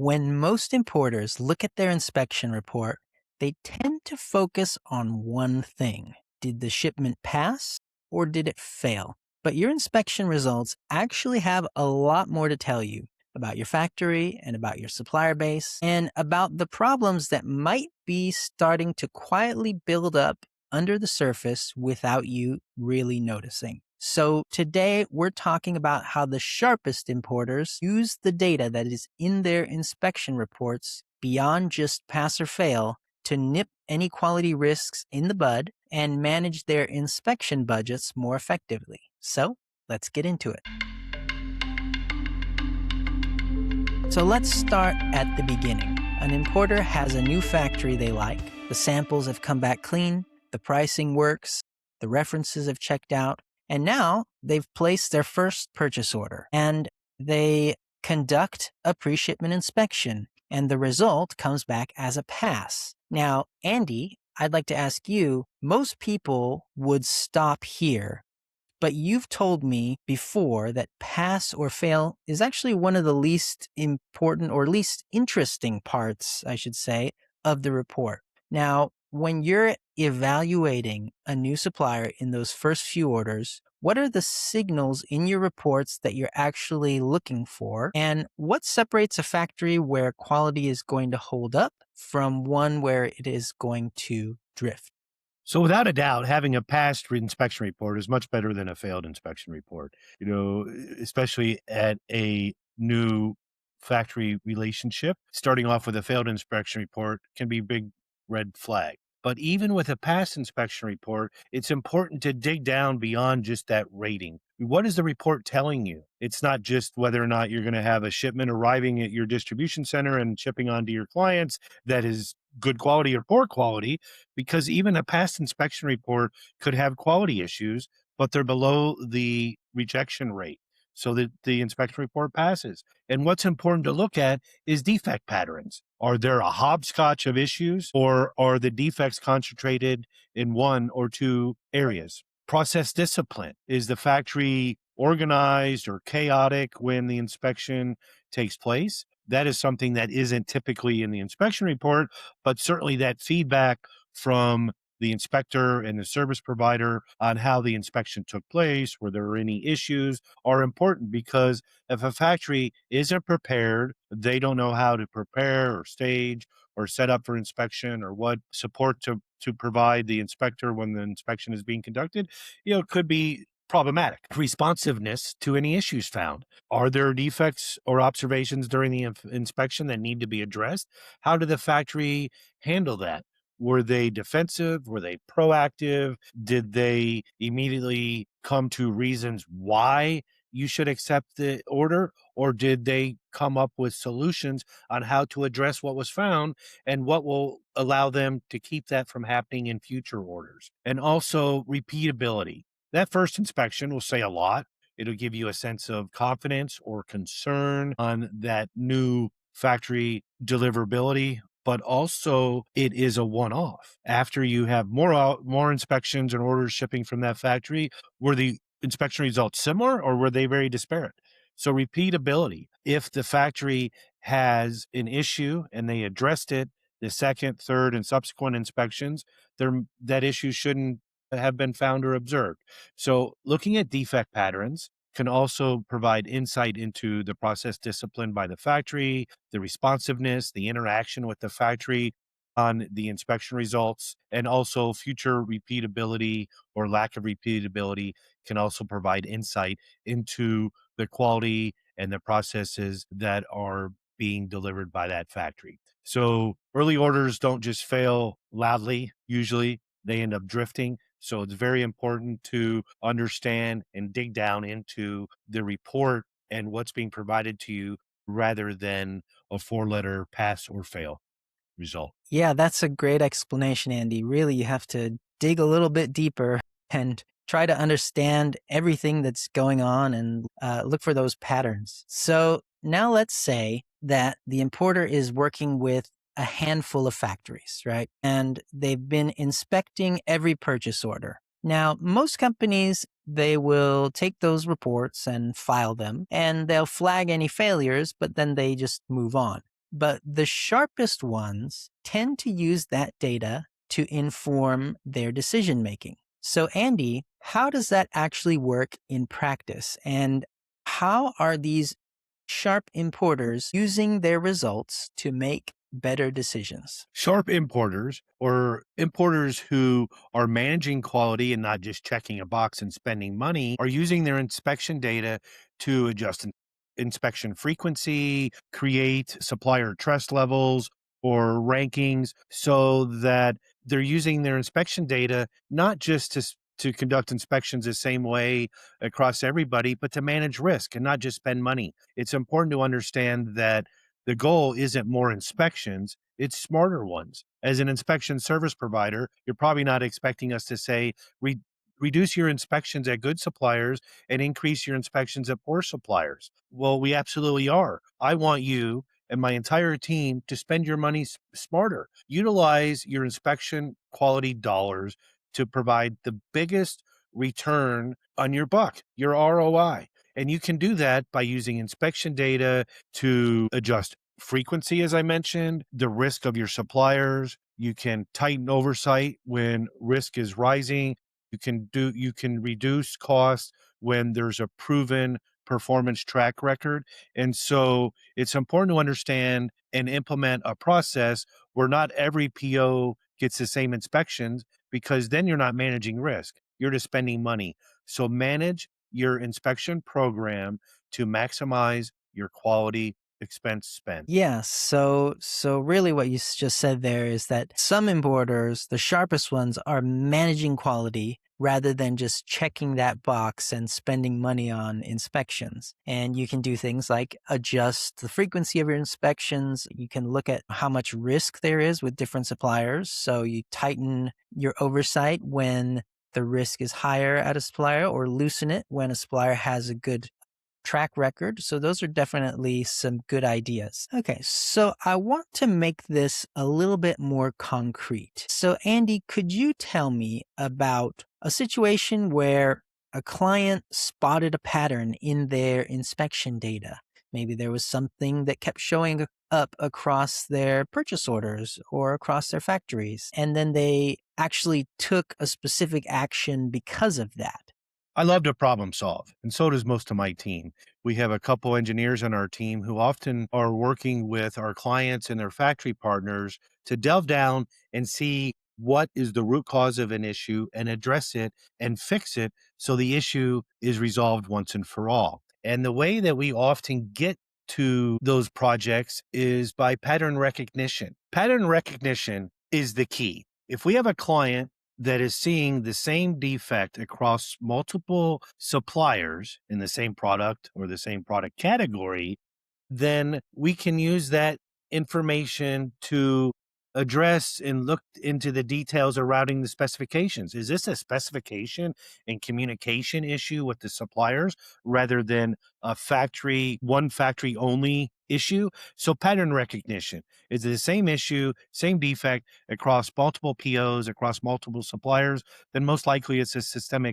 When most importers look at their inspection report, they tend to focus on one thing. Did the shipment pass or did it fail? But your inspection results actually have a lot more to tell you about your factory and about your supplier base and about the problems that might be starting to quietly build up under the surface without you really noticing. So today we're talking about how the sharpest importers use the data that is in their inspection reports beyond just pass or fail to nip any quality risks in the bud and manage their inspection budgets more effectively. So let's get into it. So let's start at the beginning. An importer has a new factory they like. The samples have come back clean. The pricing works. The references have checked out. And now they've placed their first purchase order and they conduct a pre-shipment inspection and the result comes back as a pass. Now, Andy, I'd like to ask you, most people would stop here, but you've told me before that pass or fail is actually one of the least important or least interesting parts, I should say, of the report. Now, when you're evaluating a new supplier in those first few orders, what are the signals in your reports that you're actually looking for? And what separates a factory where quality is going to hold up from one where it is going to drift? So without a doubt, having a passed inspection report is much better than a failed inspection report, especially at a new factory relationship. Starting off with a failed inspection report can be a big red flag. But even with a past inspection report, it's important to dig down beyond just that rating. What is the report telling you? It's not just whether or not you're going to have a shipment arriving at your distribution center and shipping on to your clients that is good quality or poor quality, because even a past inspection report could have quality issues, but they're below the rejection rate so that the inspection report passes. And what's important to look at is defect patterns. Are there a hopscotch of issues or are the defects concentrated in one or two areas? Process discipline. Is the factory organized or chaotic when the inspection takes place? That is something that isn't typically in the inspection report, but certainly that feedback from the inspector and the service provider on how the inspection took place, were there any issues, are important, because if a factory isn't prepared, they don't know how to prepare or stage or set up for inspection or what support to provide the inspector when the inspection is being conducted, it could be problematic. Responsiveness to any issues found. Are there defects or observations during the inspection that need to be addressed? How did the factory handle that? Were they defensive? Were they proactive? Did they immediately come to reasons why you should accept the order? Or did they come up with solutions on how to address what was found and what will allow them to keep that from happening in future orders? And also repeatability. That first inspection will say a lot. It'll give you a sense of confidence or concern on that new factory deliverability, but also it is a one-off. After you have more inspections and orders shipping from that factory, were the inspection results similar or were they very disparate? So repeatability. If the factory has an issue and they addressed it, the second, third, and subsequent inspections, that issue shouldn't have been found or observed. So looking at defect patterns can also provide insight into the process discipline by the factory, the responsiveness, the interaction with the factory on the inspection results, and also future repeatability or lack of repeatability can also provide insight into the quality and the processes that are being delivered by that factory. So early orders don't just fail loudly. Usually they end up drifting. So it's very important to understand and dig down into the report and what's being provided to you rather than a four-letter pass or fail result. Yeah, that's a great explanation, Andy. Really, you have to dig a little bit deeper and try to understand everything that's going on and look for those patterns. So now let's say that the importer is working with a handful of factories, right? And they've been inspecting every purchase order. Now, most companies, they will take those reports and file them and they'll flag any failures, but then they just move on. but the sharpest ones tend to use that data to inform their decision making. So, Andy, how does that actually work in practice? And how are these sharp importers using their results to make better decisions? Sharp importers, or importers who are managing quality and not just checking a box and spending money, are using their inspection data to adjust inspection frequency, create supplier trust levels or rankings, so that they're using their inspection data not just to conduct inspections the same way across everybody, but to manage risk and not just spend money. It's important to understand that the goal isn't more inspections, it's smarter ones. As an inspection service provider, you're probably not expecting us to say, reduce your inspections at good suppliers and increase your inspections at poor suppliers. Well, we absolutely are. I want you and my entire team to spend your money smarter. Utilize your inspection quality dollars to provide the biggest return on your buck, your ROI. And you can do that by using inspection data to adjust frequency, as I mentioned, the risk of your suppliers. You can tighten oversight when risk is rising. You can reduce costs when there's a proven performance track record. And so it's important to understand and implement a process where not every PO gets the same inspections, because then you're not managing risk. You're just spending money. So manage your inspection program to maximize your quality expense spend. Yeah, so really what you just said there is that some importers, the sharpest ones, are managing quality rather than just checking that box and spending money on inspections. And you can do things like adjust the frequency of your inspections. You can look at how much risk there is with different suppliers. So you tighten your oversight when the risk is higher at a supplier, or loosen it when a supplier has a good track record. So those are definitely some good ideas. Okay, so I want to make this a little bit more concrete. So Andy, could you tell me about a situation where a client spotted a pattern in their inspection data? Maybe there was something that kept showing up across their purchase orders or across their factories, and then they actually took a specific action because of that. I love to problem solve, and so does most of my team. We have a couple engineers on our team who often are working with our clients and their factory partners to delve down and see what is the root cause of an issue and address it and fix it so the issue is resolved once and for all. And the way that we often get to those projects is by pattern recognition. Pattern recognition is the key. If we have a client that is seeing the same defect across multiple suppliers in the same product or the same product category, then we can use that information to address and look into the details of routing the specifications. Is this a specification and communication issue with the suppliers rather than one factory only issue? So pattern recognition is it the same issue, same defect across multiple POs, across multiple suppliers, then most likely it's a system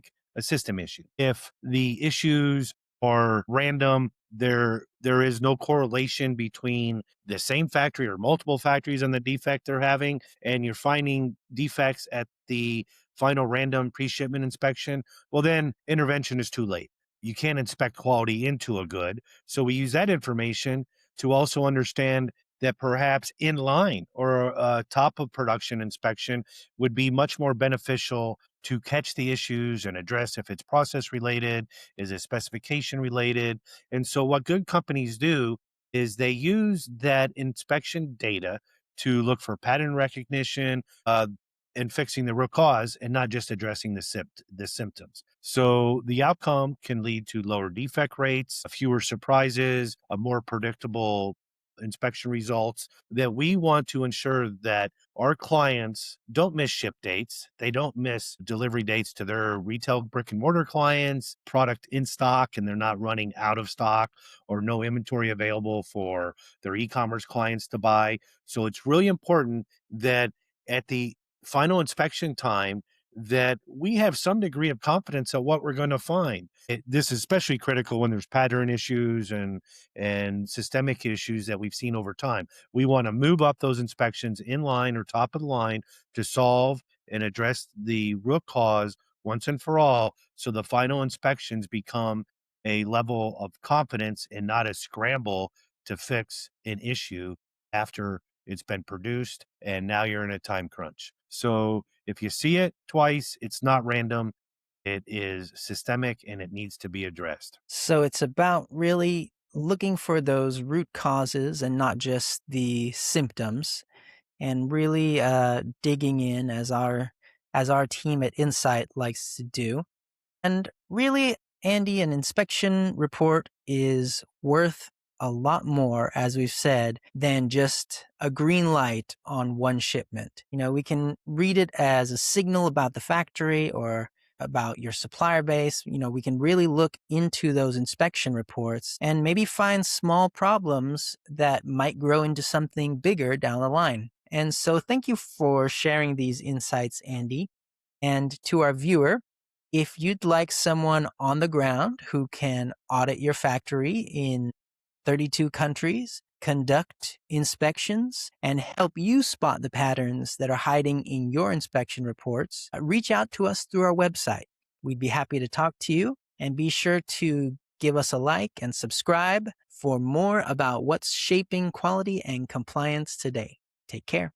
issue. If the issues are random, there is no correlation between the same factory or multiple factories and the defect they're having, and you're finding defects at the final random pre-shipment inspection, well, then intervention is too late. You can't inspect quality into a good. So we use that information to also understand that perhaps in line or a top of production inspection would be much more beneficial to catch the issues and address if it's process related, is it specification related. And so what good companies do is they use that inspection data to look for pattern recognition, and fixing the root cause and not just addressing the symptoms. So the outcome can lead to lower defect rates, fewer surprises, a more predictable inspection results. That we want to ensure that our clients don't miss ship dates. They don't miss delivery dates to their retail brick and mortar clients, product in stock, and they're not running out of stock or no inventory available for their e-commerce clients to buy. So it's really important that at the final inspection time, that we have some degree of confidence of what we're going to find. This is especially critical when there's pattern issues and systemic issues that we've seen over time. We want to move up those inspections in line or top of the line to solve and address the root cause once and for all, so the final inspections become a level of confidence and not a scramble to fix an issue after it's been produced and now you're in a time crunch. So if you see it twice, it's not random. It is systemic and it needs to be addressed. So it's about really looking for those root causes and not just the symptoms, and really digging in as our team at Insight likes to do. And really, Andy, an inspection report is worth a lot more, as we've said, than just a green light on one shipment. We can read it as a signal about the factory or about your supplier base. We can really look into those inspection reports and maybe find small problems that might grow into something bigger down the line. And so thank you for sharing these insights, Andy. And to our viewer, if you'd like someone on the ground who can audit your factory in 32 countries, conduct inspections, and help you spot the patterns that are hiding in your inspection reports, reach out to us through our website. We'd be happy to talk to you, and be sure to give us a like and subscribe for more about what's shaping quality and compliance today. Take care.